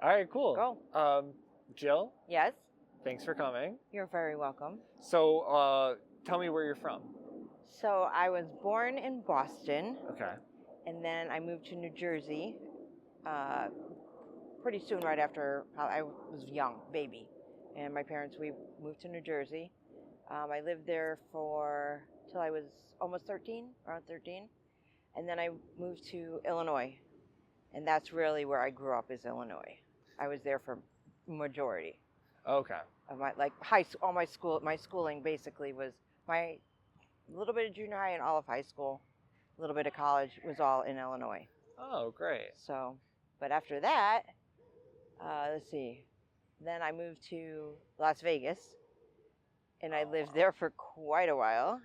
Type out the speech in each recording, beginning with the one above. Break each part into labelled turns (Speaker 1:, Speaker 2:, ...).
Speaker 1: All right, cool.
Speaker 2: Go.
Speaker 1: Jill,
Speaker 2: Yes,
Speaker 1: thanks for coming.
Speaker 2: you're very welcome.
Speaker 1: So, tell me where you're from.
Speaker 2: So I was born in Boston,
Speaker 1: Okay.
Speaker 2: and then I moved to New Jersey uh, pretty soon right after I was young, baby. And my parents, we moved to New Jersey. I lived there till I was almost 13, around 13. And then I moved to Illinois. And that's really where I grew up, is Illinois. I was there for majority
Speaker 1: Okay.
Speaker 2: of my my schooling basically was my little bit of junior high and all of high school, a little bit of college was all in Illinois.
Speaker 1: Oh, great.
Speaker 2: So, but after that, let's see, then I moved to Las Vegas, and I lived there for quite a while.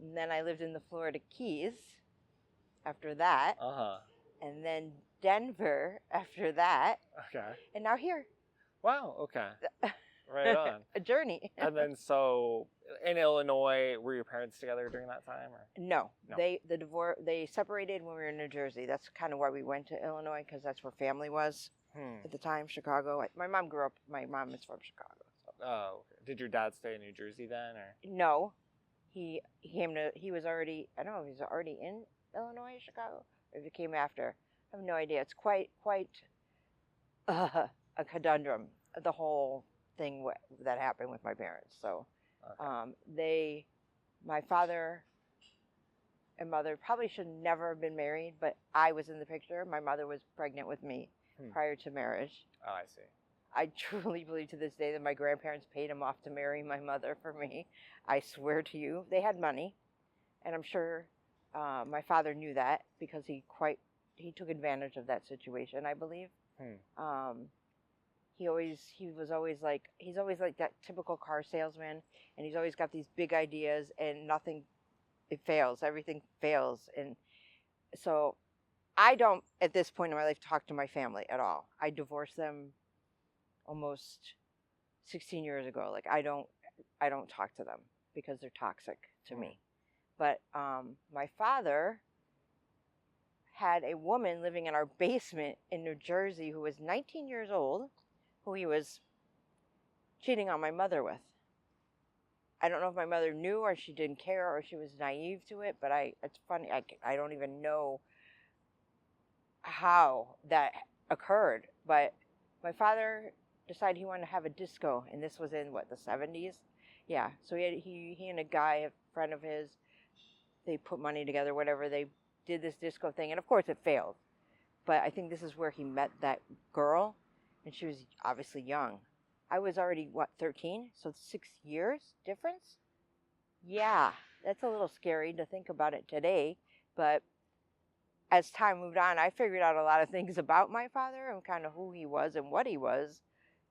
Speaker 2: And then I lived in the Florida Keys after that,
Speaker 1: Uh-huh.
Speaker 2: and then Denver after that,
Speaker 1: Okay.
Speaker 2: and now here.
Speaker 1: Wow, okay. Right on.
Speaker 2: A journey.
Speaker 1: And then so in Illinois, were your parents together during that time or?
Speaker 2: No,
Speaker 1: No.
Speaker 2: they separated when we were in New Jersey. That's kind of why we went to Illinois, because that's where family was at the time. Chicago. My mom is from Chicago. So.
Speaker 1: Oh, okay. Did your dad stay in New Jersey then or?
Speaker 2: No, he was already, I don't know if he was already in Illinois, Chicago, or if he came after. I have no idea. It's quite a conundrum, the whole thing that happened with my parents. So
Speaker 1: Okay.
Speaker 2: my father and mother probably should never have been married, but I was in the picture. My mother was pregnant with me prior to marriage.
Speaker 1: Oh, I see.
Speaker 2: I truly believe to this day that my grandparents paid him off to marry my mother for me. I swear to you, they had money, and I'm sure my father knew that, because he took advantage of that situation, I believe. He's always like that typical car salesman, and he's always got these big ideas, and it fails. Everything fails. And so I don't, at this point in my life, talk to my family at all. I divorced them almost 16 years ago. Like, I don't talk to them because they're toxic to me. But my father had a woman living in our basement in New Jersey who was 19 years old, who he was cheating on my mother with. I don't know if my mother knew, or she didn't care, or she was naive to it, but it's funny, I don't even know how that occurred. But my father decided he wanted to have a disco, and this was in, the 70s? Yeah, so he and a guy, a friend of his, they put money together, whatever, they did this disco thing, and of course it failed. But I think this is where he met that girl, and she was obviously young. I was already, 13? So 6 years difference? Yeah, that's a little scary to think about it today. But as time moved on, I figured out a lot of things about my father and kind of who he was and what he was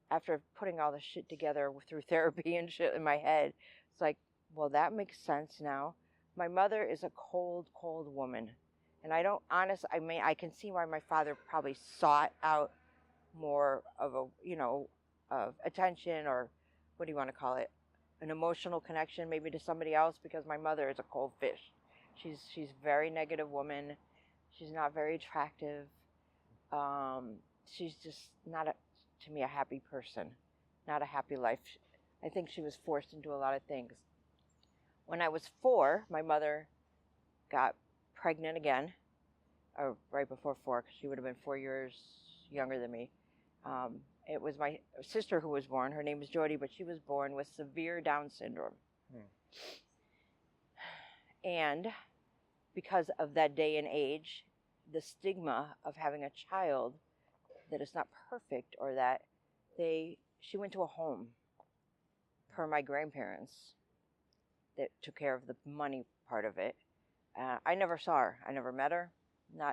Speaker 2: after putting all this shit together through therapy and shit in my head. It's like, well, that makes sense now. My mother is a cold, cold woman. And I can see why my father probably sought out more of of attention, or what do you want to call it? An emotional connection maybe to somebody else, because my mother is a cold fish. She's a very negative woman. She's not very attractive. She's just not, to me, a happy person. Not a happy life. I think she was forced into a lot of things. When I was 4, my mother got pregnant again, or right before 4, because she would have been 4 years younger than me. It was my sister who was born. Her name is Jody, but she was born with severe Down syndrome. And because of that day and age, the stigma of having a child that is not perfect, or that she went to a home per my grandparents that took care of the money part of it. I never saw her. I never met her.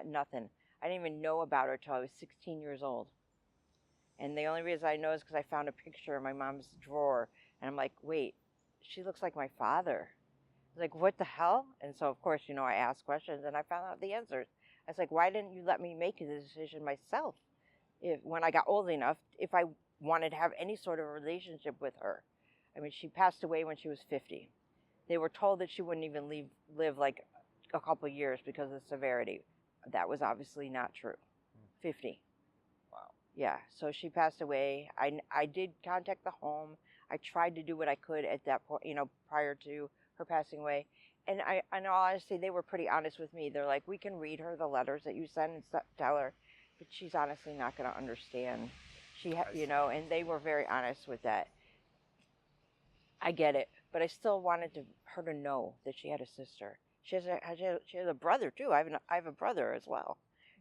Speaker 2: Nothing. I didn't even know about her till I was 16 years old. And the only reason I know is because I found a picture in my mom's drawer, and I'm like, wait, she looks like my father. I was like, what the hell? And so, of course, I asked questions, and I found out the answers. I was like, why didn't you let me make the decision myself when I got old enough, if I wanted to have any sort of relationship with her? I mean, she passed away when she was 50. They were told that she wouldn't even live like a couple of years because of the severity. That was obviously not true. 50.
Speaker 1: Wow.
Speaker 2: Yeah, so she passed away. I did contact the home. I tried to do what I could at that point, prior to her passing away. And in all honesty, they were pretty honest with me. They're like, we can read her the letters that you send and tell her, but she's honestly not going to understand.
Speaker 1: I see.
Speaker 2: And they were very honest with that. I get it, but I still wanted her to know that she had a sister. She has a brother too. I have a brother as well.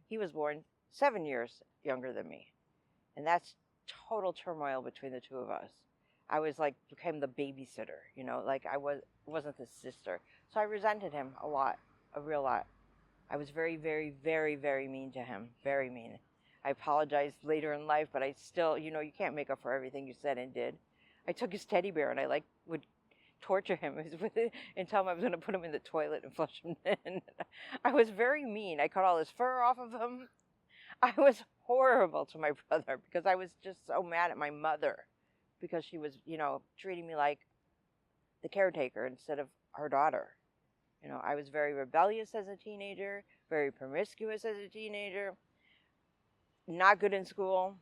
Speaker 2: He was born 7 years younger than me, and that's total turmoil between the two of us. I was like became the babysitter, like wasn't the sister. So I resented him a real lot. I was very, very, very, very mean to him. Very mean. I apologized later in life, but I still, you can't make up for everything you said and did. I took his teddy bear and I would torture him with it and tell him I was going to put him in the toilet and flush him in. I was very mean. I cut all his fur off of him. I was horrible to my brother because I was just so mad at my mother because she was, treating me like the caretaker instead of her daughter. I was very rebellious as a teenager, very promiscuous as a teenager, not good in school.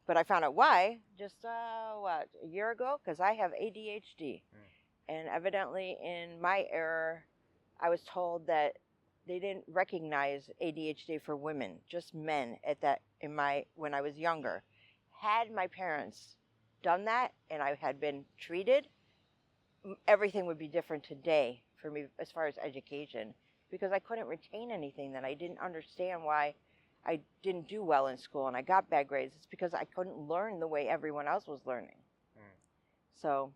Speaker 2: But I found out why just, a year ago? Because I have ADHD. And evidently in my era, I was told that they didn't recognize ADHD for women, just men when I was younger. Had my parents done that and I had been treated, everything would be different today for me as far as education, because I couldn't retain anything. That I didn't understand why I didn't do well in school and I got bad grades. It's because I couldn't learn the way everyone else was learning. So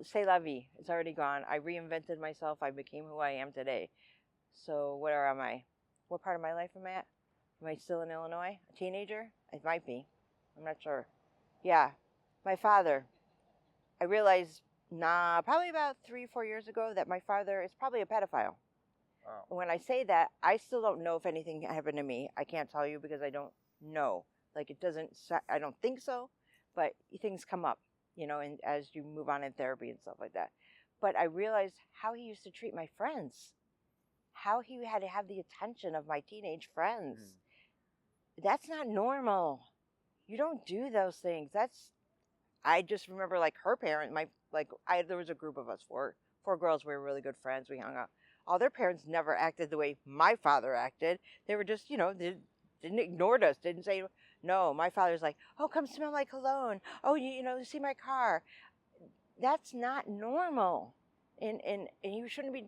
Speaker 2: c'est la vie. It's already gone. I reinvented myself. I became who I am today. So where am I? What part of my life am I at? Am I still in Illinois? A teenager? It might be. I'm not sure. Yeah. My father. I realized, probably about 3-4 years ago that my father is probably a pedophile.
Speaker 1: Oh.
Speaker 2: When I say that, I still don't know if anything happened to me. I can't tell you because I don't know. Like I don't think so, but things come up, and as you move on in therapy and stuff like that. But I realized how he used to treat my friends, how he had to have the attention of my teenage friends. That's not normal. You don't do those things. I just remember like her parent, there was a group of us, four girls. We were really good friends. We hung out. All their parents never acted the way my father acted. They were just, they didn't ignore us, didn't say no. My father's like, oh, come smell my cologne. Oh, see my car. That's not normal. And you shouldn't be,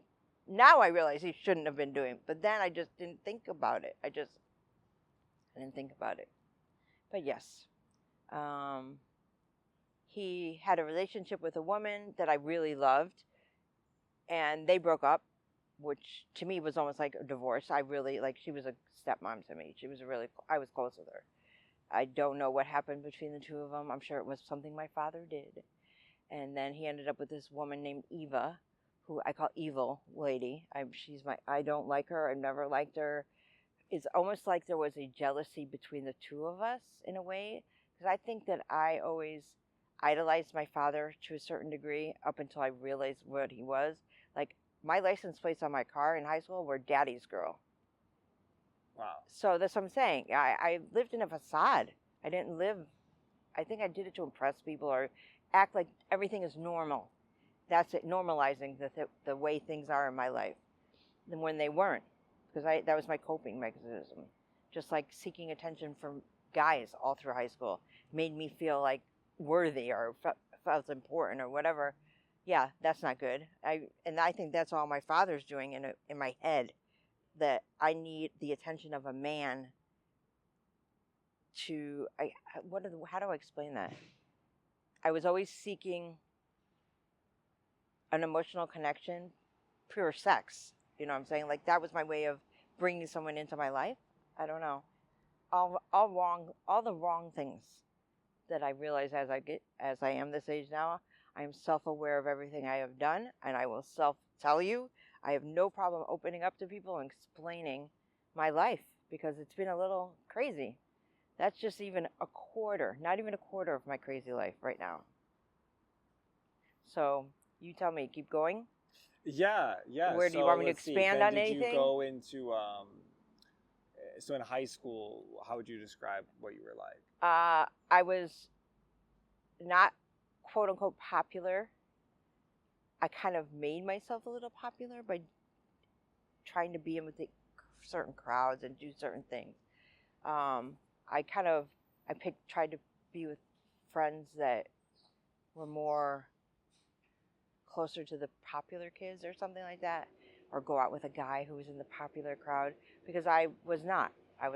Speaker 2: now I realize he shouldn't have been doing it. But then I just didn't think about it. I didn't think about it. But yes, he had a relationship with a woman that I really loved. And they broke up, which to me was almost like a divorce. She was a stepmom to me. I was close with her. I don't know what happened between the two of them. I'm sure it was something my father did. And then he ended up with this woman named Eva, who I call Evil Lady. I don't like her. I've never liked her. It's almost like there was a jealousy between the two of us in a way. Because I think that I always idolized my father to a certain degree up until I realized what he was. Like, my license plates on my car in high school were Daddy's Girl.
Speaker 1: Wow.
Speaker 2: So that's what I'm saying. I lived in a facade. I think I did it to impress people or act like everything is normal. That's it, normalizing the way things are in my life. And when they weren't, because that was my coping mechanism. Just like seeking attention from guys all through high school made me feel like worthy or felt important or whatever. Yeah, that's not good. I think that's all my father's doing in my head, that I need the attention of a man how do I explain that? I was always seeking an emotional connection, pure sex. You know what I'm saying? Like, that was my way of bringing someone into my life. I don't know. All the wrong things that I realize as I am this age now. I am self-aware of everything I have done, and I will tell you, I have no problem opening up to people and explaining my life, because it's been a little crazy. That's just even not even a quarter of my crazy life right now. So, you tell me, keep going?
Speaker 1: Yeah.
Speaker 2: Where do you want me to expand on anything?
Speaker 1: Did you go into, So in high school, how would you describe what you were like?
Speaker 2: I was not quote unquote popular. I kind of made myself a little popular by trying to be in with the certain crowds and do certain things. I kind of tried to be with friends that were more closer to the popular kids or something like that, or go out with a guy who was in the popular crowd, because I was not. I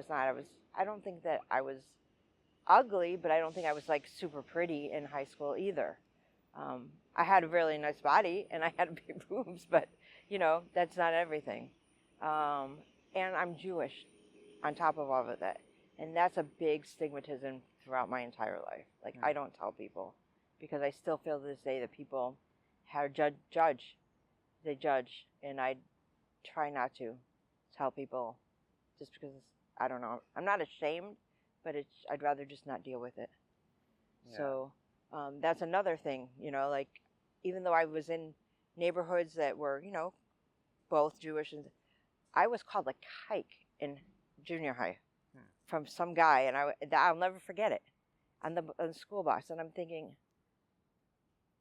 Speaker 2: don't think that I was ugly, but I don't think I was like super pretty in high school either. I had a really nice body and I had big boobs, but that's not everything. And I'm Jewish on top of all of that. And that's a big stigmatism throughout my entire life. Like, I don't tell people because I still feel to this day that people have judge. They judge. And I try not to tell people just because, I don't know. I'm not ashamed, but I'd rather just not deal with it. Yeah. So that's another thing, like, even though I was in neighborhoods that were, both Jewish, and I was called a kike in junior high from some guy, and I'll never forget it on the school bus. And I'm thinking,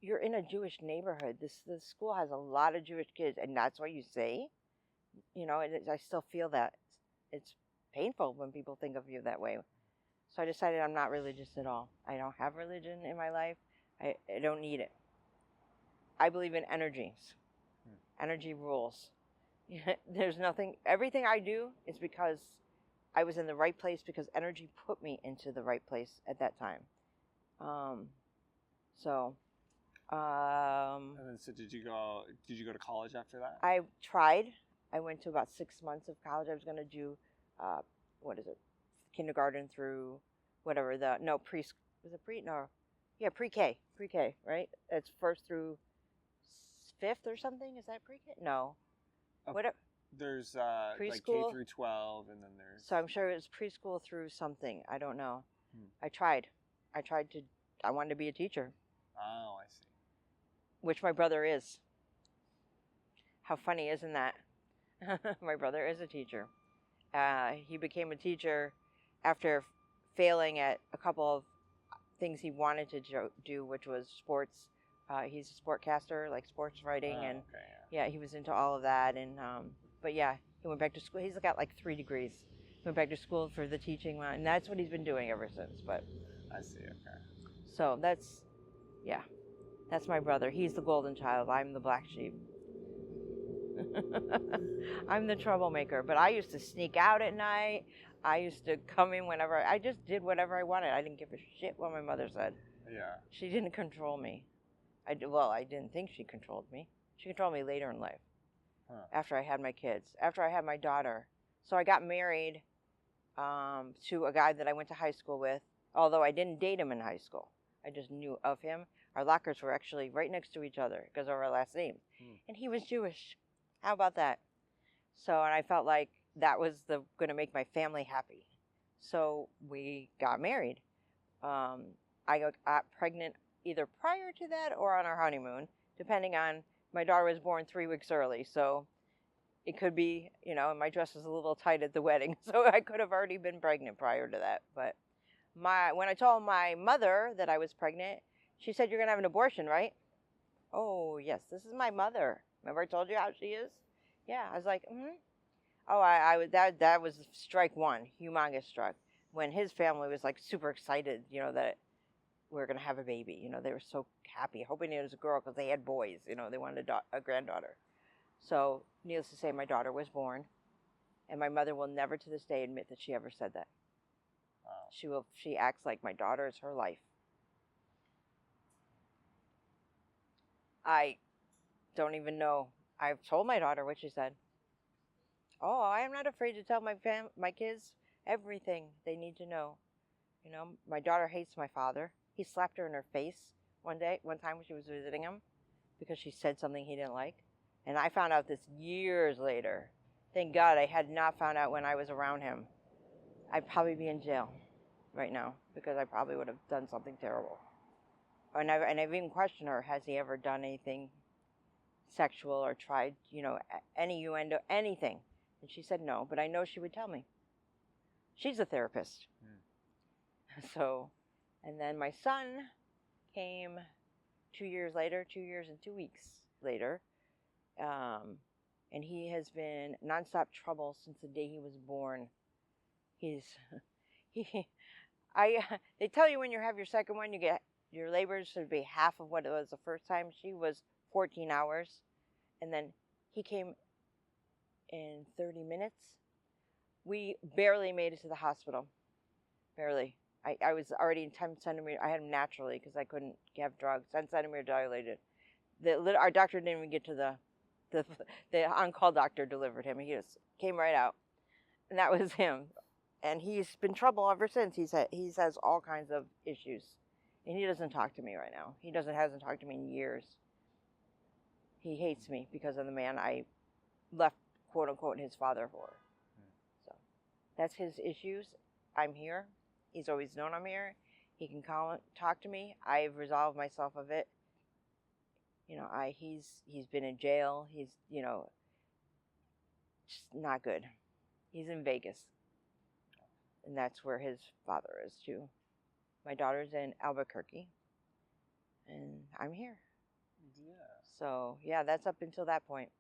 Speaker 2: you're in a Jewish neighborhood. The school has a lot of Jewish kids, and that's what you say? And I still feel that. It's painful when people think of you that way. So I decided I'm not religious at all. I don't have religion in my life. I don't need it. I believe in energies. Energy rules. There's nothing, everything I do is because I was in the right place, because energy put me into the right place at that time. And
Speaker 1: then, so did you go to college after that?
Speaker 2: I tried. I went to about 6 months of college. I was going to do, kindergarten through whatever pre-K, right? It's first through fifth or something. Is that pre-K? No.
Speaker 1: There's
Speaker 2: preschool?
Speaker 1: like K through 12, and then there's.
Speaker 2: So I'm sure it's preschool through something. I don't know. I tried. I wanted to be a teacher.
Speaker 1: Oh, I see.
Speaker 2: Which my brother is. How funny, isn't that? My brother is a teacher. He became a teacher after failing at a couple of things he wanted to do, which was sports. He's a sportcaster, like sports writing, and he was into all of that. And but yeah, he went back to school. He's got like 3 degrees. He went back to school for the teaching line, and that's what he's been doing ever since. But
Speaker 1: I see. Okay.
Speaker 2: So that's my brother. He's the golden child. I'm the black sheep. I'm the troublemaker. But I used to sneak out at night. I used to come in whenever. I just did whatever I wanted. I didn't give a shit what my mother said.
Speaker 1: Yeah.
Speaker 2: She didn't control me. I didn't think she controlled me. She controlled me later in life. After I had my kids. After I had my daughter. So I got married to a guy that I went to high school with. Although I didn't date him in high school. I just knew of him. Our lockers were actually right next to each other because of our last names. And he was Jewish. How about that? So, and I felt like that was going to make my family happy. So we got married. I got pregnant either prior to that or on our honeymoon, depending on, my daughter was born 3 weeks early. So it could be, and my dress was a little tight at the wedding. So I could have already been pregnant prior to that. But when I told my mother that I was pregnant, she said, "You're going to have an abortion, right?" "Oh, yes, this is my mother. Remember I told you how she is?" Yeah, I was like, Oh, that was strike one, humongous strike. When his family was like super excited, that we were going to have a baby. They were so happy, hoping it was a girl because they had boys. They wanted a granddaughter. So, needless to say, my daughter was born. And my mother will never to this day admit that she ever said that. Wow. She acts like my daughter is her life. I don't even know. I've told my daughter what she said. Oh, I am not afraid to tell my kids everything they need to know. My daughter hates my father. He slapped her in her face one time when she was visiting him because she said something he didn't like. And I found out this years later. Thank God I had not found out when I was around him. I'd probably be in jail right now because I probably would have done something terrible. And I've even questioned her, has he ever done anything sexual or tried, any innuendo, anything? And she said no, but I know she would tell me. She's a therapist.
Speaker 1: Mm.
Speaker 2: So, and then my son came 2 years later, 2 years and 2 weeks later. And he has been nonstop trouble since the day he was born. He, they tell you when you have your second one, you get your labors should be half of what it was the first time. She was 14 hours, and then he came in 30 minutes. We barely made it to the hospital. Barely. I was already in 10 centimeter. I had him naturally because I couldn't have drugs. 10 centimeter dilated. Our doctor didn't even get to the on-call doctor delivered him. He just came right out, and that was him. And he's been trouble ever since. He has all kinds of issues, and he doesn't talk to me right now. Hasn't talked to me in years. He hates me because of the man I left, quote unquote, his father for. So that's his issues. I'm here. He's always known I'm here. He can talk to me. I've resolved myself of it. He's been in jail. He's, just not good. He's in Vegas. And that's where his father is too. My daughter's in Albuquerque. And I'm here.
Speaker 1: Yeah.
Speaker 2: So, yeah, that's up until that point.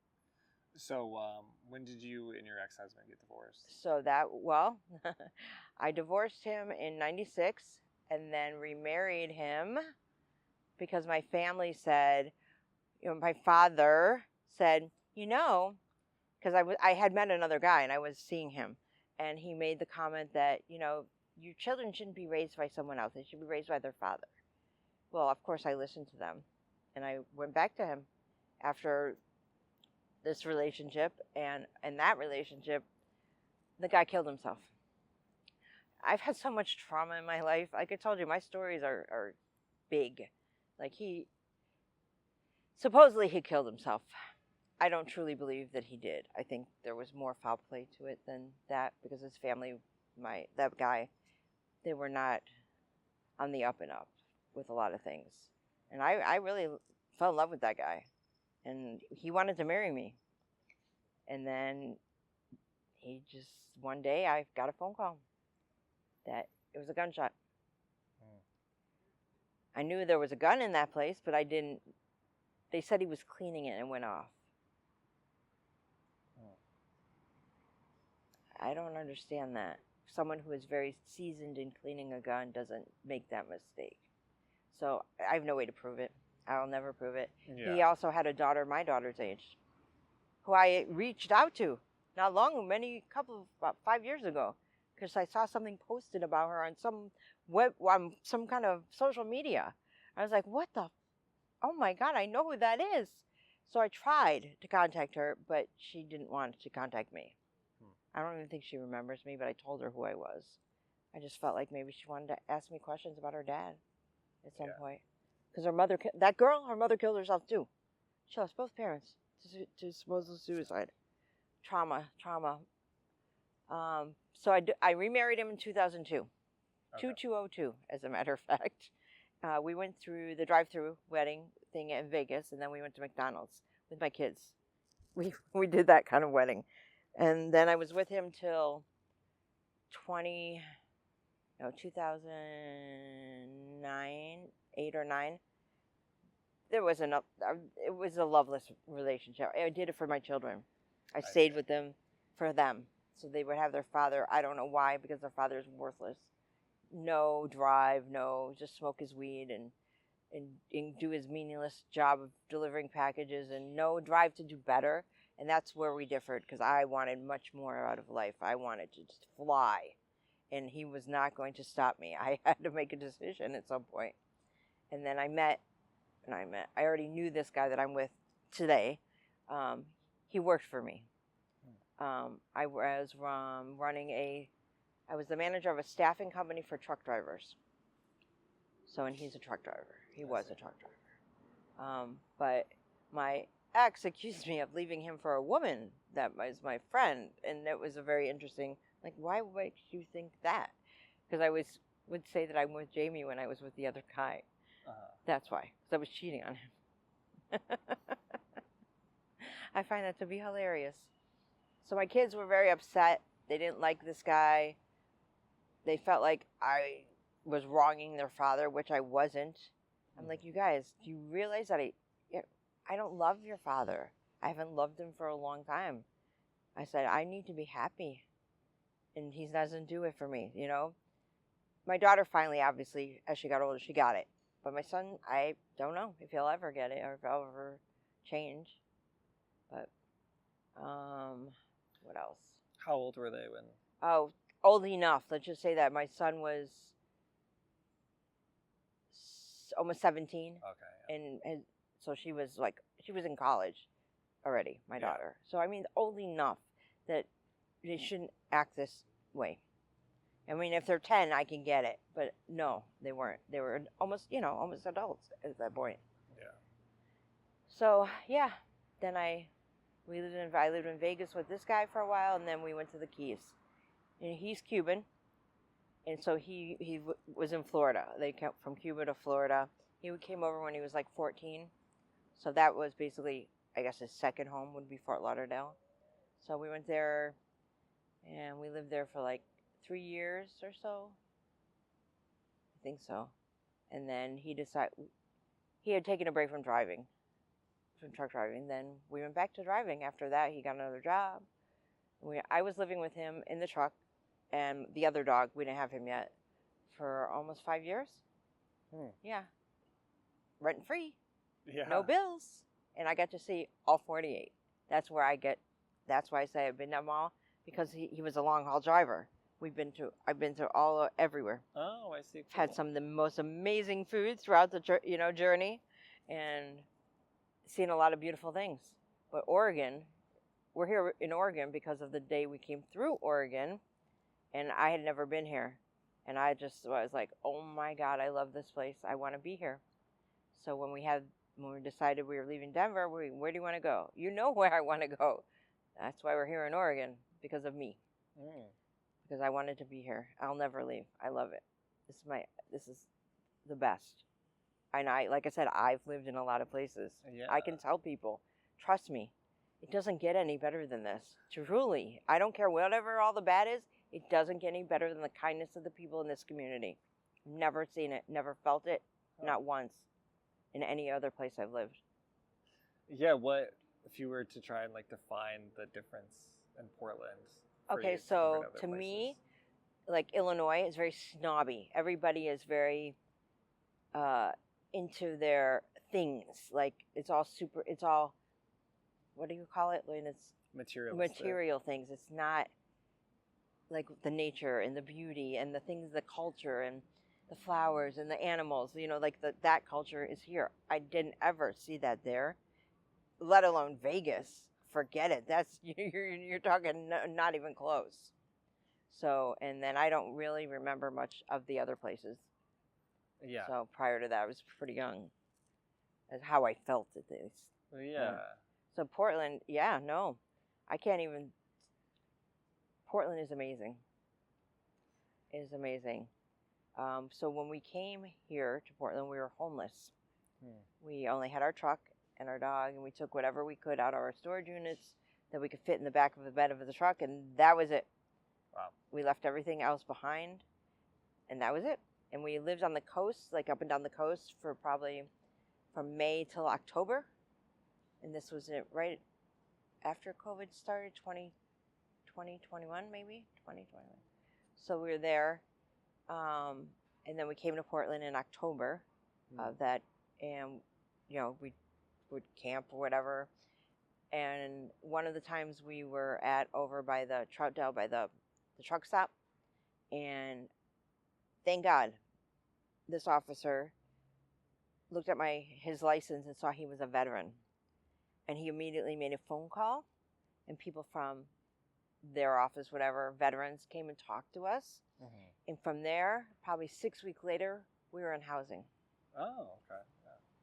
Speaker 1: So, when did you and your ex-husband get divorced?
Speaker 2: So I divorced him in 96 and then remarried him because my family said, my father said, because I had met another guy and I was seeing him, and he made the comment that, your children shouldn't be raised by someone else. They should be raised by their father. Well, of course, I listened to them, and I went back to him after this relationship, and in that relationship, the guy killed himself. I've had so much trauma in my life. Like I told you, my stories are big. Like supposedly he killed himself. I don't truly believe that he did. I think there was more foul play to it than that, because his family, that guy, they were not on the up and up with a lot of things. And I really fell in love with that guy. And he wanted to marry me. And then one day I got a phone call that it was a gunshot. I knew there was a gun in that place, but I didn't. They said he was cleaning it and went off. I don't understand that. Someone who is very seasoned in cleaning a gun doesn't make that mistake. So I have no way to prove it. I'll never prove it. Yeah. He also had a daughter my daughter's age, who I reached out to about 5 years ago, because I saw something posted about her on some kind of social media. I was like, oh my God, I know who that is. So I tried to contact her, but she didn't want to contact me. I don't even think she remembers me, but I told her who I was. I just felt like maybe she wanted to ask me questions about her dad at some point. Because her mother killed herself too. She lost both parents to supposed suicide. Trauma. So I remarried him in 2002. Okay. 2202, as a matter of fact. We went through the drive-through wedding thing in Vegas, and then we went to McDonald's with my kids. We did that kind of wedding. And then I was with him till 2009, 8 or 9. It was a loveless relationship. I did it for my children. I stayed with them for them. So they would have their father. I don't know why, because their father is worthless. No drive, just smoke his weed and do his meaningless job of delivering packages, and no drive to do better. And that's where we differed, because I wanted much more out of life. I wanted to just fly, and he was not going to stop me. I had to make a decision at some point. And then I already knew this guy that I'm with today. He worked for me. I was I was the manager of a staffing company for truck drivers. And he's a truck driver. He was a truck driver. But my ex accused me of leaving him for a woman that was my friend, and that was a very interesting, like, why would you think that? Because I would say that I'm with Jamie when I was with the other guy. That's why, because I was cheating on him. I find that to be hilarious. So my kids were very upset. They didn't like this guy. they felt like I was wronging their father, which I wasn't. I'm like, you guys, do you realize that I don't love your father? I haven't loved him for a long time. I said, I need to be happy. And he doesn't do it for me, you know? My daughter finally, obviously, as she got older, she got it. But my son, I don't know if he'll ever get it or if he'll ever change. But, what else?
Speaker 1: How old were they when?
Speaker 2: Oh, old enough. Let's just say that my son was almost 17.
Speaker 1: Okay.
Speaker 2: And so she was in college already, my daughter. So, I mean, old enough that they shouldn't act this way. I mean, if they're 10, I can get it. But no, they weren't. They were almost adults at that point.
Speaker 1: Yeah.
Speaker 2: So, yeah. Then I lived in Vegas with this guy for a while, and then we went to the Keys. And he's Cuban. And so he was in Florida. They came from Cuba to Florida. He came over when he was like 14. So that was basically, I guess, his second home would be Fort Lauderdale. So we went there, and we lived there for like 3 years or so. I think so. And then he had taken a break from driving, from truck driving. Then we went back to driving. After that, he got another job. I was living with him in the truck, and the other dog, we didn't have him yet, for almost 5 years. Yeah. Rent free.
Speaker 1: Yeah.
Speaker 2: No bills. And I got to see all 48. That's why I say I've been to them all, because he was a long haul driver. I've been to everywhere.
Speaker 1: Oh, I see. Cool.
Speaker 2: Had some of the most amazing food throughout the journey, and seen a lot of beautiful things. But Oregon, we're here in Oregon because of the day we came through Oregon, and I had never been here, and I was like, oh my God, I love this place. I want to be here. So when we decided we were leaving Denver, where do you want to go? You know where I want to go. That's why we're here in Oregon, because of me. Because I wanted to be here. I'll never leave. I love it. This is the best. And like I said, I've lived in a lot of places.
Speaker 1: Yeah.
Speaker 2: I can tell people, trust me, it doesn't get any better than this. Truly. I don't care whatever all the bad is, it doesn't get any better than the kindness of the people in this community. Never seen it, never felt it, not once, in any other place I've lived.
Speaker 1: Yeah, what if you were to try and like define the difference in Portland?
Speaker 2: Okay, so to me, like Illinois is very snobby. Everybody is very into their things. Like it's all, what do you call it when it's material things? It's not like the nature and the beauty and the things, the culture and the flowers and the animals. You know, like that culture is here. I didn't ever see that there, let alone Vegas. Forget it. That's you're talking not even close. So, and then I don't really remember much of the other places.
Speaker 1: Yeah.
Speaker 2: So prior to that, I was pretty young. That's how I felt at least.
Speaker 1: Yeah.
Speaker 2: So Portland, no, I can't even. Portland is amazing. It is amazing. So when we came here to Portland, we were homeless. We only had our truck and our dog, and we took whatever we could out of our storage units that we could fit in the back of the bed of the truck, and that was it.
Speaker 1: Wow.
Speaker 2: We left everything else behind, and that was it. And we lived on the coast, like up and down the coast, for probably from May till October. And this was it right after COVID started, 2021 maybe? 2021. So we were there, and then we came to Portland in October of that, and, we would camp or whatever. And one of the times we were over by the Troutdale, by the truck stop, and thank God this officer looked at his license and saw he was a veteran, and he immediately made a phone call, and people from their office, whatever, veterans, came and talked to us. And from there, probably 6 weeks later, we were in housing.
Speaker 1: Oh, okay.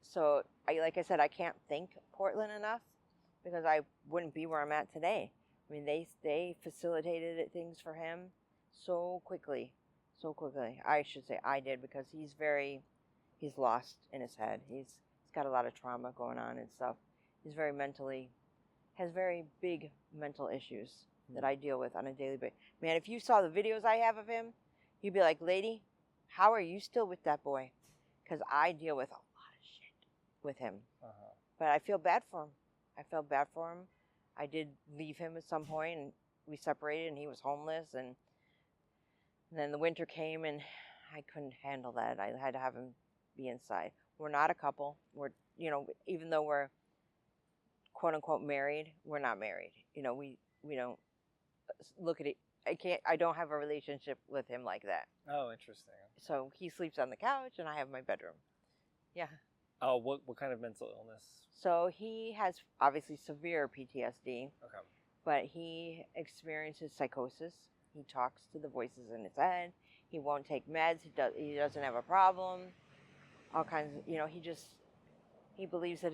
Speaker 2: So, like I said, I can't thank Portland enough, because I wouldn't be where I'm at today. I mean, they facilitated things for him so quickly. I should say I did, because he's lost in his head. He's got a lot of trauma going on and stuff. He's has very big mental issues that I deal with on a daily basis. Man, if you saw the videos I have of him, You'd be like, lady, how are you still with that boy? Because I deal with a lot of shit with him. But I feel bad for him. I felt bad for him. I did leave him at some point, and we separated, and he was homeless. And then the winter came, and I couldn't handle that. I had to have him be inside. We're not a couple. We're, even though we're quote unquote married, we're not married. We don't look at it. I don't have a relationship with him like that.
Speaker 1: Oh, interesting.
Speaker 2: So he sleeps on the couch, and I have my bedroom. Yeah.
Speaker 1: Oh, what kind of mental illness?
Speaker 2: So he has obviously severe PTSD.
Speaker 1: Okay.
Speaker 2: But he experiences psychosis. He talks to the voices in his head. He won't take meds. He doesn't have a problem. All kinds of, he believes that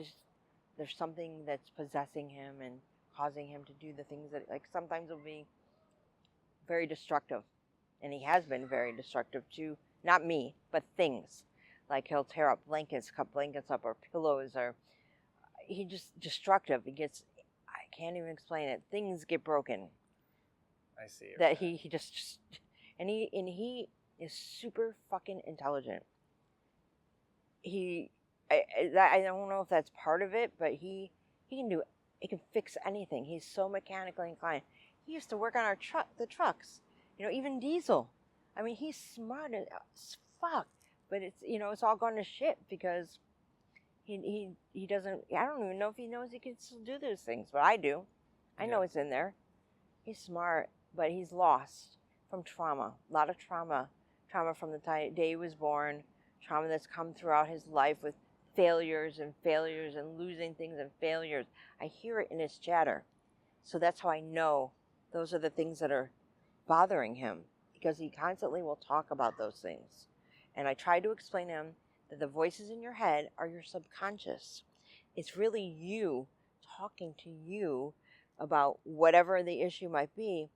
Speaker 2: there's something that's possessing him and causing him to do the things that, like, sometimes will be very destructive. And he has been very destructive to, not me, but things. Like he'll tear up blankets, cut blankets up, or pillows, or he just destructive. I can't even explain it. Things get broken.
Speaker 1: I see.
Speaker 2: That he just and he is super fucking intelligent. I don't know if that's part of it, but he can fix anything. He's so mechanically inclined. He used to work on the trucks, even diesel. I mean, he's smart as fuck, but it's all gone to shit because he doesn't. I don't even know if he knows he can still do those things, but I do. I know it's in there. He's smart, but he's lost from trauma. A lot of trauma from the day he was born. Trauma that's come throughout his life with failures and losing things and failures. I hear it in his chatter. So that's how I know those are the things that are bothering him, because he constantly will talk about those things. And I try to explain to him that the voices in your head are your subconscious. It's really you talking to you about whatever the issue might be.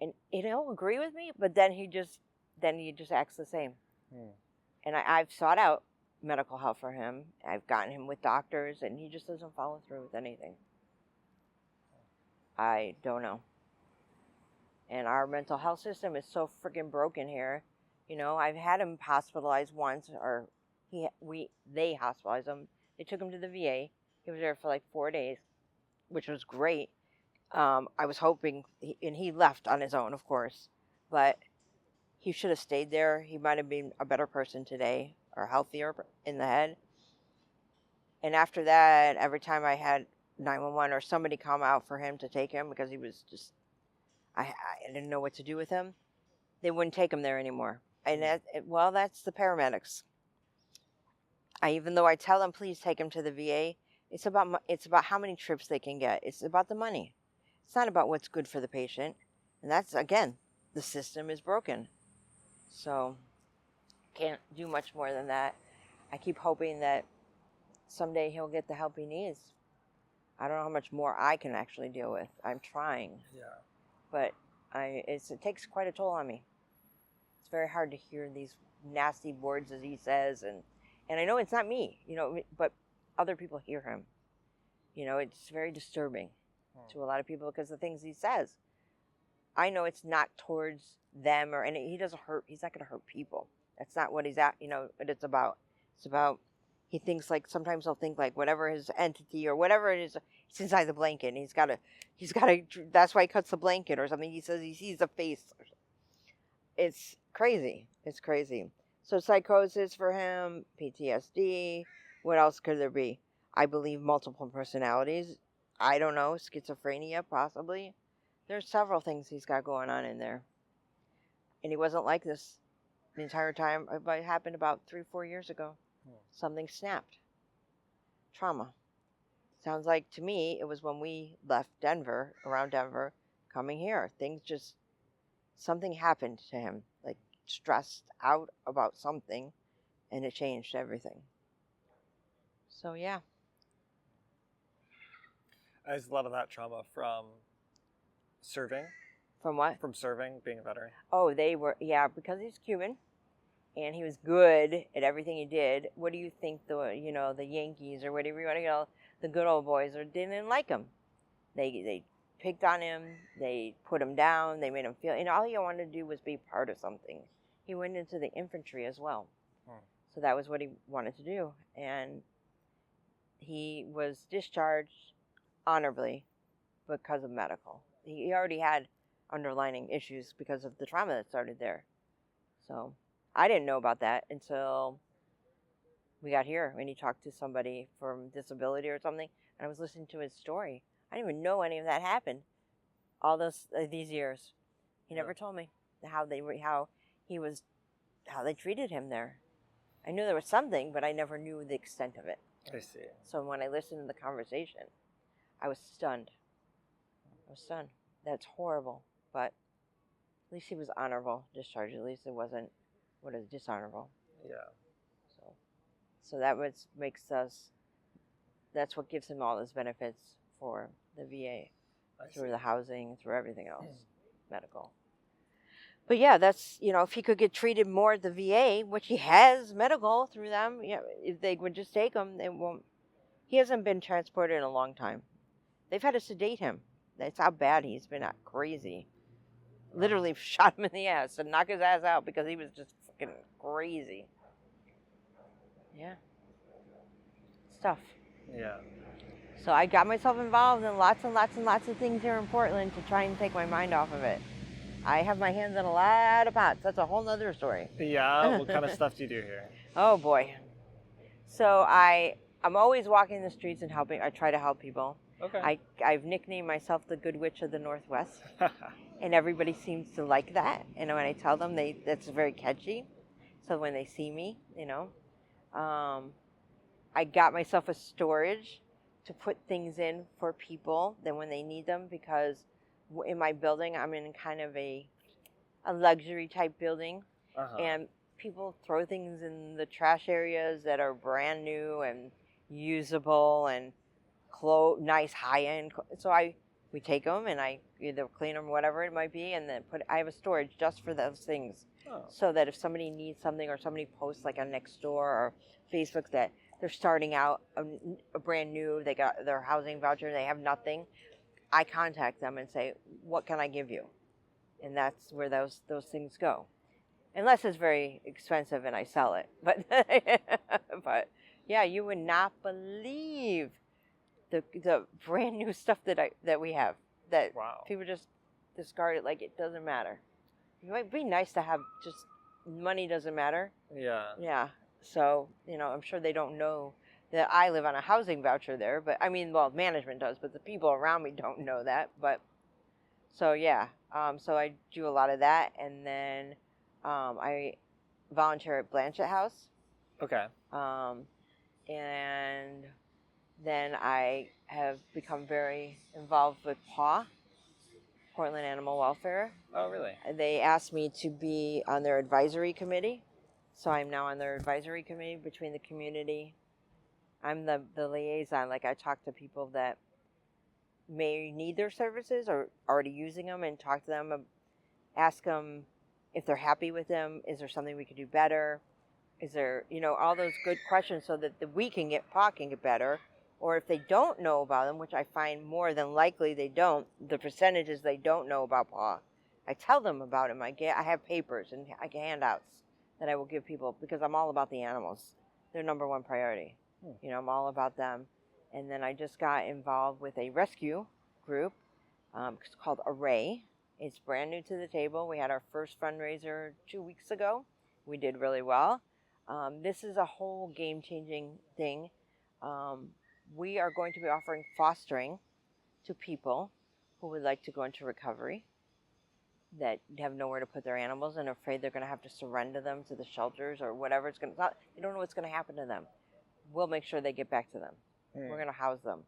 Speaker 2: And he'll agree with me, but then he just acts the same. And I've sought out medical help for him. I've gotten him with doctors, and he just doesn't follow through with anything. I don't know. And our mental health system is so freaking broken here. I've had him hospitalized once, or they hospitalized him. They took him to the VA. He was there for like 4 days, which was great. I was hoping, and he left on his own, of course, but he should have stayed there. He might have been a better person today, or healthier in the head. And after that, every time I had 911 or somebody come out for him to take him, because he was just, I didn't know what to do with him, they wouldn't take him there anymore. And that's the paramedics. Even though I tell them, please take him to the VA, it's about how many trips they can get. It's about the money. It's not about what's good for the patient. And that's, again, the system is broken. So can't do much more than that. I keep hoping that someday he'll get the help he needs. I don't know how much more I can actually deal with. I'm trying. Yeah. But it takes quite a toll on me. It's very hard to hear these nasty words as he says, and I know it's not me, but other people hear him. It's very disturbing to a lot of people, because the things he says, I know it's not towards them and he doesn't hurt. He's not going to hurt people. That's not what he's at. What it's about. It's about, he thinks, like, sometimes he'll think like whatever his entity or whatever it is, it's inside the blanket, and he's got to, that's why he cuts the blanket or something. He says he sees a face. It's crazy. It's crazy. So psychosis for him, PTSD, what else could there be? I believe multiple personalities. I don't know, schizophrenia possibly. There's several things he's got going on in there. And he wasn't like this the entire time. It happened about 3-4 years ago. Something snapped. Trauma. Sounds like to me it was when we left Denver, around Denver, coming here. Something happened to him, like stressed out about something, and it changed everything. So yeah.
Speaker 1: Is a lot of that trauma from serving?
Speaker 2: From what?
Speaker 1: From serving, being a veteran.
Speaker 2: Oh, they were, because he's Cuban, and he was good at everything he did. What do you think the Yankees or whatever you want to call the good old boys didn't like him? They picked on him. They put him down. They made him feel, and all he wanted to do was be part of something. he went into the infantry as well.
Speaker 1: Hmm.
Speaker 2: So that was what he wanted to do. And he was discharged honorably because of medical. He already had underlying issues because of the trauma that started there. So I didn't know about that until we got here and he talked to somebody from disability or something, and I was listening to his story. I didn't even know any of that happened all these years. He never told me how they treated him there. I knew there was something, but I never knew the extent of it.
Speaker 1: I see.
Speaker 2: So when I listened to the conversation, I was stunned. That's horrible, but at least he was honorable discharged. At least it wasn't what is dishonorable.
Speaker 1: Yeah.
Speaker 2: So that that's what gives him all his benefits for the VA, through the housing, through everything else, medical. But yeah, that's, if he could get treated more at the VA, which he has medical through them, if they would just take him, he hasn't been transported in a long time. They've had to sedate him. That's how bad he's been, crazy. Literally shot him in the ass and knock his ass out because he was just fucking crazy. Yeah. Stuff.
Speaker 1: Yeah.
Speaker 2: So I got myself involved in lots and lots and lots of things here in Portland to try and take my mind off of it. I have my hands in a lot of pots. That's a whole nother story.
Speaker 1: Yeah, what kind of stuff do you do here?
Speaker 2: Oh boy. So I'm always walking the streets and helping. I try to help people.
Speaker 1: Okay.
Speaker 2: I've nicknamed myself the Good Witch of the Northwest. And everybody seems to like that. And when I tell them, that's very catchy. So when they see me, I got myself a storage to put things in for people then when they need them, because in my building, I'm in kind of a luxury type building. And people throw things in the trash areas that are brand new and usable and nice high-end. So we take them and I either clean them, whatever it might be, and then I have a storage just for those things. So that if somebody needs something, or somebody posts like on Nextdoor or Facebook that they're starting out a brand new, they got their housing voucher, they have nothing, I contact them and say, what can I give you? And that's where those things go. Unless it's very expensive and I sell it. But yeah, you would not believe the brand new stuff that we have, that people just discard it like it doesn't matter. It might be nice to have just money doesn't matter.
Speaker 1: Yeah.
Speaker 2: Yeah. So, I'm sure they don't know that I live on a housing voucher there, but management does, but the people around me don't know that. But so yeah, so I do a lot of that, and then I volunteer at Blanchett House.
Speaker 1: Okay.
Speaker 2: And then I have become very involved with PAW, Portland Animal Welfare.
Speaker 1: Oh, really?
Speaker 2: They asked me to be on their advisory committee, so I'm now on their advisory committee between the community. I'm the liaison. Like, I talk to people that may need their services or already using them, and talk to them, ask them if they're happy with them. Is there something we could do better? Is there, all those good questions, so that PAW can get better. Or if they don't know about them, which I find more than likely they don't, the percentages they don't know about PAW, I tell them about them. I have papers and handouts that I will give people, because I'm all about the animals. They're number one priority. I'm all about them. And then I just got involved with a rescue group. It's called Array. It's brand new to the table. We had our first fundraiser 2 weeks ago. We did really well. This is a whole game-changing thing. We are going to be offering fostering to people who would like to go into recovery, that have nowhere to put their animals and are afraid they're going to have to surrender them to the shelters or whatever. They don't know what's going to happen to them. We'll make sure they get back to them. We're going to house them.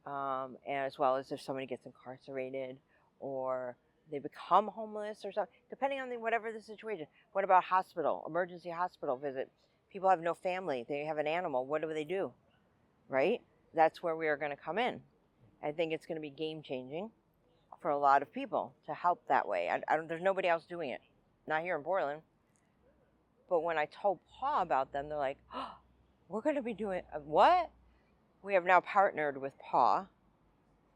Speaker 2: And as well as if somebody gets incarcerated or they become homeless or something, depending on whatever the situation. What about emergency hospital visit? People have no family. They have an animal. What do? Right? That's where we are going to come in. I think it's going to be game-changing for a lot of people to help that way. There's nobody else doing it. Not here in Portland. But when I told PAW about them, they're like, oh, we're going to be doing what? We have now partnered with PAW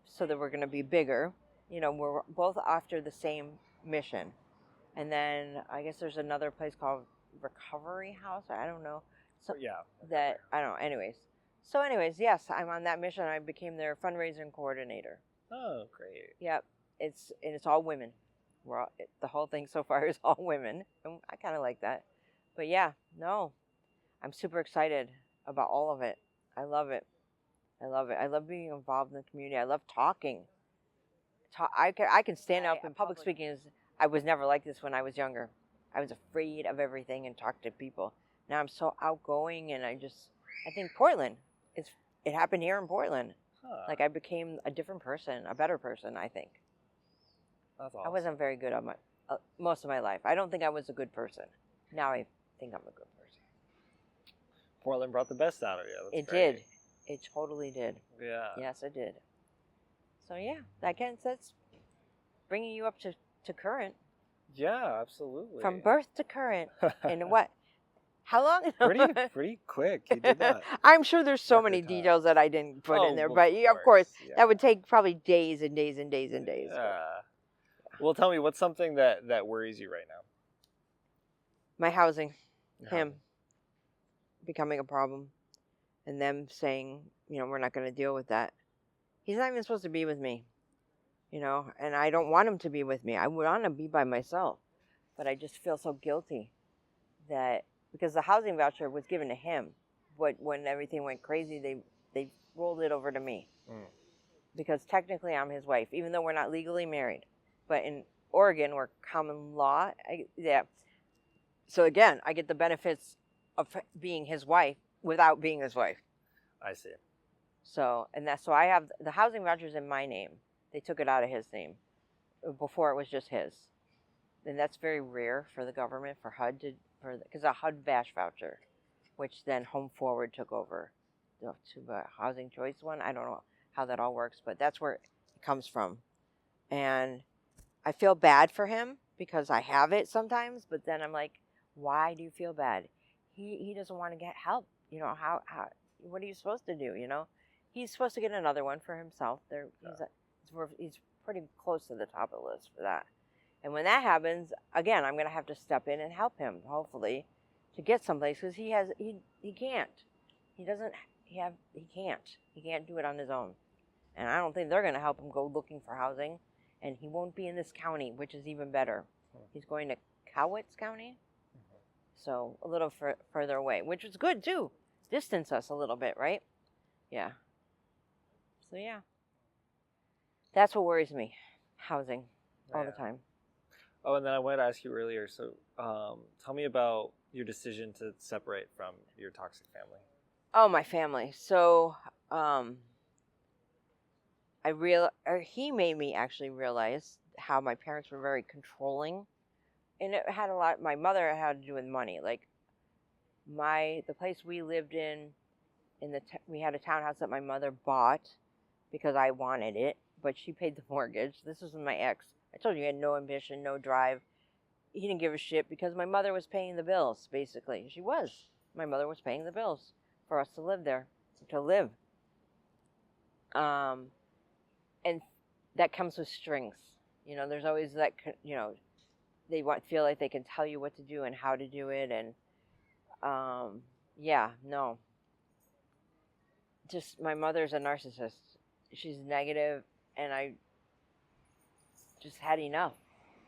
Speaker 2: so that we're going to be bigger. We're both after the same mission. And then I guess there's another place called Recovery House. I don't know. So
Speaker 1: Yeah.
Speaker 2: that I don't know. Anyways, yes, I'm on that mission. I became their fundraising coordinator.
Speaker 1: Oh, great.
Speaker 2: Yep. It's all women. The whole thing so far is all women, and I kind of like that. But yeah, no, I'm super excited about all of it. I love it. I love it. I love being involved in the community. I love talking. I can stand up in public speaking. I was never like this when I was younger. I was afraid of everything and talked to people. Now I'm so outgoing, and I think Portland. It happened here in Portland.
Speaker 1: Huh.
Speaker 2: Like I became a different person, a better person. I think.
Speaker 1: That's awesome.
Speaker 2: I wasn't very good on most of my life. I don't think I was a good person. Now I think I'm a good person.
Speaker 1: Portland brought the best out of you. That's
Speaker 2: It
Speaker 1: great.
Speaker 2: did. It totally did.
Speaker 1: Yeah.
Speaker 2: Yes, it did. So yeah, that's bringing you up to current.
Speaker 1: Yeah, absolutely.
Speaker 2: From birth to current. And what? How long?
Speaker 1: pretty quick. You did that.
Speaker 2: I'm sure there's so
Speaker 1: Record
Speaker 2: many
Speaker 1: time.
Speaker 2: details that I didn't put in there,
Speaker 1: Well,
Speaker 2: but of course,
Speaker 1: yeah.
Speaker 2: that would take probably days and days and days and days.
Speaker 1: Yeah. Well, tell me, what's something that worries you right now?
Speaker 2: My housing, him becoming a problem, and them saying, we're not going to deal with that. He's not even supposed to be with me, and I don't want him to be with me. I want to be by myself, but I just feel so guilty that because the housing voucher was given to him, but when everything went crazy, they rolled it over to me. Because technically I'm his wife, even though we're not legally married. But in Oregon, we're common law. So again, I get the benefits of being his wife without being his wife.
Speaker 1: I see.
Speaker 2: So I have the housing vouchers in my name. They took it out of his name. Before it was just his. And that's very rare for the government, for HUD because a HUD VASH voucher, which then Home Forward took over to the housing choice one. I don't know how that all works, but that's where it comes from. And I feel bad for him because I have it sometimes, but then I'm like, why do you feel bad? He doesn't want to get help. How what are you supposed to do? He's supposed to get another one for himself. He's pretty close to the top of the list for that. And when that happens, again, I'm going to have to step in and help him, hopefully, to get someplace because he can't. He can't do it on his own. And I don't think they're going to help him go looking for housing. And he won't be in this county, which is even better. He's going to Cowitz County. So a little further away, which was good too. Distance us a little bit, right? Yeah. So yeah. That's what worries me. Housing. All the time.
Speaker 1: Oh, and then I wanted to ask you earlier, so tell me about your decision to separate from your toxic family.
Speaker 2: Oh, my family. So, he made me actually realize how my parents were very controlling, and it had my mother had to do with money. Like the place we lived in we had a townhouse that my mother bought because I wanted it, but she paid the mortgage. This was my ex. I told you he had no ambition, no drive. He didn't give a shit because my mother was paying the bills, basically. She was. My mother was paying the bills for us to live there, to live. And that comes with strings. There's always that, they feel like they can tell you what to do and how to do it. And, no. Just, my mother's a narcissist. She's negative, and I just had enough.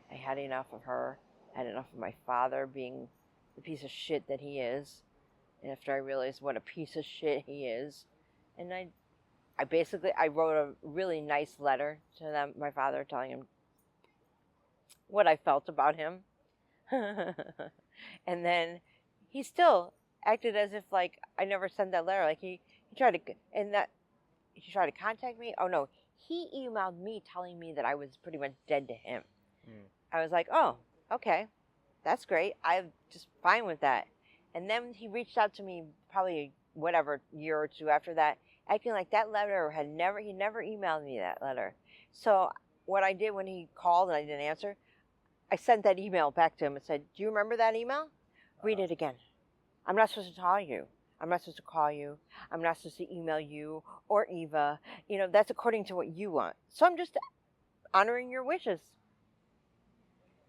Speaker 2: I had enough of her. I had enough of my father being the piece of shit that he is. And after I realized what a piece of shit he is, and I wrote a really nice letter to them, my father, telling him what I felt about him. And then he still acted as if like I never sent that letter. Like he tried to contact me. Oh no, he emailed me telling me that I was pretty much dead to him. I was like, oh, okay, that's great. I'm just fine with that. And then he reached out to me probably year or two after that, acting like that letter he never emailed me that letter. So what I did when he called and I didn't answer, I sent that email back to him and said, do you remember that email? Read it again. I'm not supposed to call you. I'm not supposed to call you. I'm not supposed to email you or Eva. That's according to what you want. So I'm just honoring your wishes.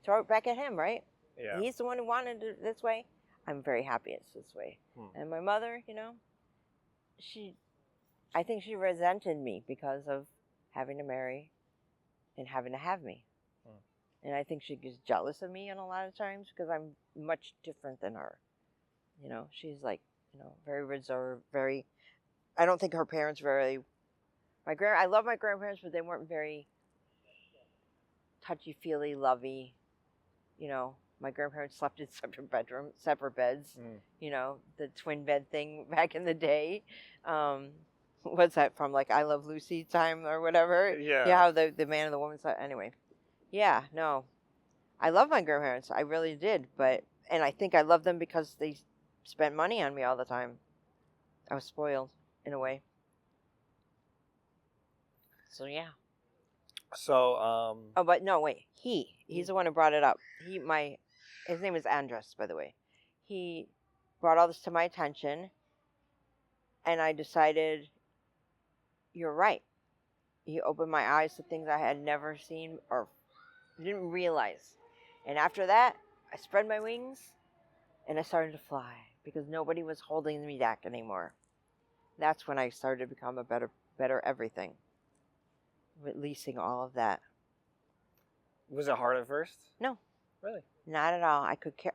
Speaker 2: throw it back at him, right?
Speaker 1: Yeah.
Speaker 2: He's the one who wanted it this way. I'm very happy it's this way. And my mother, I think she resented me because of having to marry and having to have me. And I think she gets jealous of me in a lot of times because I'm much different than her. She's like, very reserved, I don't think her parents I love my grandparents, but they weren't very touchy-feely, lovey. My grandparents slept in separate beds. The twin bed thing back in the day. What's that from? Like I Love Lucy time or whatever.
Speaker 1: Yeah.
Speaker 2: How the man and the woman slept. Anyway. Yeah. No. I love my grandparents. I really did. And I think I love them because they spent money on me all the time. I was spoiled in a way. So yeah.
Speaker 1: So
Speaker 2: Oh, but no, wait. He's the one who brought it up. His name is Andres, by the way. He brought all this to my attention, and I decided, you're right. He opened my eyes to things I had never seen or didn't realize. And after that, I spread my wings, and I started to fly because nobody was holding me back anymore. That's when I started to become a better everything. Releasing all of that.
Speaker 1: was it hard at first?
Speaker 2: No.
Speaker 1: Really?
Speaker 2: Not at all. I could care.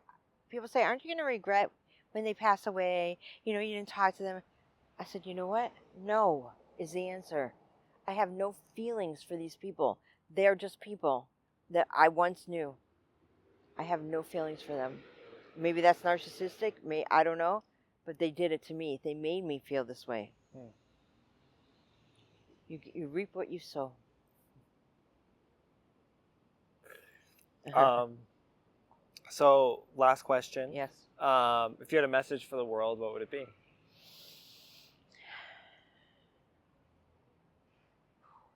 Speaker 2: People say, aren't you going to regret when they pass away? You didn't talk to them. I said, you know what? No is the answer. I have no feelings for these people. They're just people that I once knew. I have no feelings for them. Maybe that's narcissistic. I don't know. But they did it to me. They made me feel this way. You reap what you sow.
Speaker 1: So last question.
Speaker 2: Yes.
Speaker 1: If you had a message for the world, what would it be?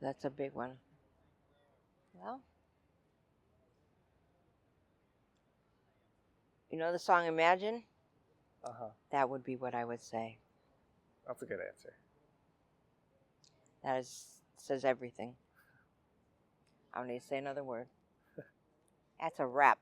Speaker 2: That's a big one. Well, the song Imagine? That would be what I would say.
Speaker 1: That's a good answer.
Speaker 2: That says everything. I don't need to say another word. That's a wrap.